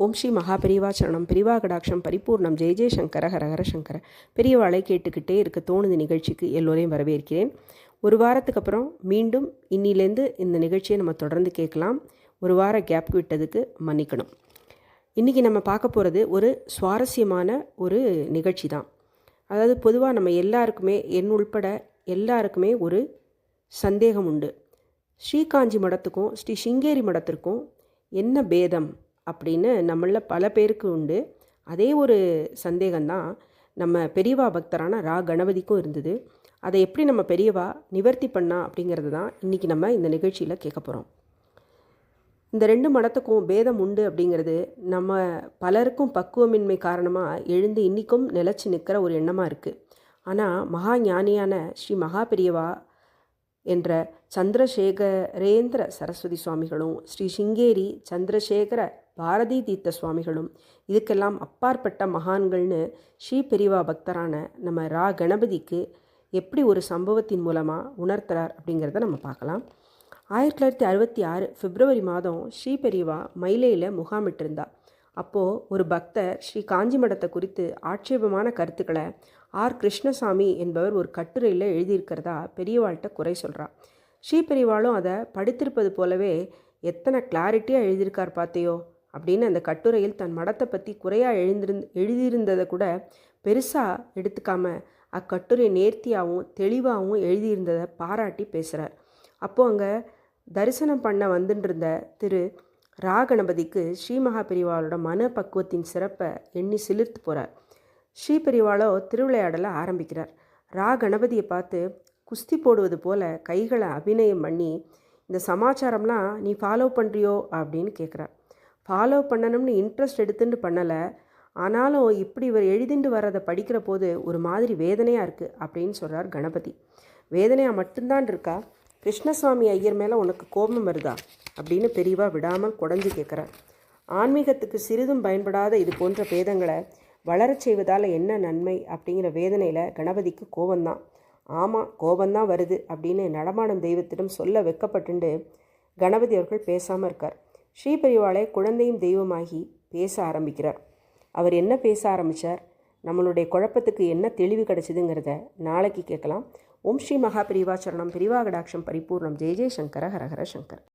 ஓம் ஸ்ரீ மகாபெரிவா சரணம். பெரிவா கடாட்சம் பரிபூர்ணம். ஜெய ஜெய சங்கர ஹரஹர சங்கர. பெரியவாளை கேட்டுக்கிட்டே இருக்க தோணுது நிகழ்ச்சிக்கு எல்லோரையும் வரவேற்கிறேன். ஒரு வாரத்துக்கு அப்புறம் மீண்டும் இன்னிலேருந்து இந்த நிகழ்ச்சியை நம்ம தொடர்ந்து கேட்கலாம். ஒரு வார கேப் விட்டதுக்கு மன்னிக்கணும். இன்றைக்கி நம்ம பார்க்க போகிறது ஒரு சுவாரஸ்யமான ஒரு நிகழ்ச்சி தான். அதாவது பொதுவாக நம்ம எல்லாருக்குமே, என் உள்பட எல்லாருக்குமே ஒரு சந்தேகம் உண்டு. ஸ்ரீகாஞ்சி மடத்துக்கும் ஸ்ரீ சிங்கேரி மடத்திற்கும் என்ன பேதம் அப்படின்னு நம்மளில் பல பேருக்கு உண்டு. அதே ஒரு சந்தேகம்தான் நம்ம பெரியவா பக்தரான ரா கணபதிக்கும் இருந்தது. அதை எப்படி நம்ம பெரியவா நிவர்த்தி பண்ணா அப்படிங்கிறது தான் இன்றைக்கி நம்ம இந்த நிகழ்ச்சியில் கேட்க போகிறோம். இந்த ரெண்டு மடத்துக்கும் பேதம் உண்டு அப்படிங்கிறது நம்ம பலருக்கும் பக்குவமின்மை காரணமாக எழுந்து இன்றைக்கும் நிலச்சி நிற்கிற ஒரு எண்ணமாக இருக்குது. ஆனால் மகா ஞானியான ஸ்ரீ மகா பெரியவா என்ற சந்திரசேகரேந்திர சரஸ்வதி சுவாமிகளும் ஸ்ரீ சிங்கேரி சந்திரசேகர பாரதி தீர்த்த சுவாமிகளும் இதுக்கெல்லாம் அப்பாற்பட்ட மகான்கள்னு ஸ்ரீ பெரியவா பக்தரான நம்ம ரா கணபதிக்கு எப்படி ஒரு சம்பவத்தின் மூலமாக உணர்த்துறார் அப்படிங்கிறத நம்ம பார்க்கலாம். 1966 பிப்ரவரி மாதம் ஸ்ரீ பெரியவா மயிலையில் முகாமிட்டிருந்தா. அப்போது ஒரு பக்தர் ஸ்ரீ காஞ்சி மடத்தை குறித்து ஆட்சேபமான கருத்துக்களை ஆர் கிருஷ்ணசாமி என்பவர் ஒரு கட்டுரையில் எழுதியிருக்கிறதா பெரியவாள்கிட்ட குறை சொல்கிறா. ஸ்ரீ பெரியவாளும் அதை படித்திருப்பது போலவே எத்தனை கிளாரிட்டியாக எழுதியிருக்கார் பார்த்தையோ அப்படின்னு அந்த கட்டுரையில் தன் மடத்தை பற்றி குறையாக எழுதியிருந்ததை கூட பெருசாக எடுத்துக்காமல் அக்கட்டுரை நேர்த்தியாகவும் தெளிவாகவும் எழுதியிருந்ததை பாராட்டி பேசுகிறார். அப்போது அங்கே தரிசனம் பண்ண வந்துருந்த திரு ரா கணபதிக்கு ஸ்ரீ மகா பெரியவாளோட மன பக்குவத்தின் சிறப்பை எண்ணி சிலிர்த்து போகிறார். ஸ்ரீ பெரியவாளோ திருவிளையாடலை ஆரம்பிக்கிறார். ரா கணபதியை பார்த்து குஸ்தி போடுவது போல் கைகளை அபிநயம் பண்ணி, இந்த சமாச்சாரம்லாம் நீ ஃபாலோ பண்ணுறியோ அப்படின்னு கேட்குறார். ஃபாலோ பண்ணணும்னு இன்ட்ரெஸ்ட் எடுத்துட்டு பண்ணலை, ஆனாலும் இப்படி இவர் எழுதிண்டு வர்றதை படிக்கிற போது ஒரு மாதிரி வேதனையாக இருக்குது அப்படின்னு சொல்கிறார் கணபதி. வேதனையாக மட்டும்தான் இருக்கா? கிருஷ்ணசுவாமி ஐயர் மேலே உனக்கு கோபம் வருதா அப்படின்னு பெரியவா விடாமல் குடஞ்சி கேட்குறார். ஆன்மீகத்துக்கு சிறிதும் பயன்படாத இது போன்ற பேதங்களை வளரச் செய்வதால் என்ன நன்மை அப்படிங்கிற வேதனையில் கணபதிக்கு கோபந்தான். ஆமாம், கோபந்தான் வருது அப்படின்னு நடமாடும் தெய்வத்திடம் சொல்ல வெக்கப்பட்டுண்டு கணபதி அவர்கள் பேசாமல் இருக்கார். ஸ்ரீ பெரியவாளை குழந்தையும் தெய்வமாகி பேச ஆரம்பிக்கிறார். அவர் என்ன பேச ஆரம்பித்தார், நம்மளுடைய குழப்பத்துக்கு என்ன தெளிவு கிடச்சிதுங்கிறத நாளைக்கு கேட்கலாம். ஓம் ஸ்ரீ மகா பெரிவா சரணம். பெரிவா கடாட்சம் பரிபூர்ணம். ஜெய ஜெய சங்கர ஹரஹர சங்கர்.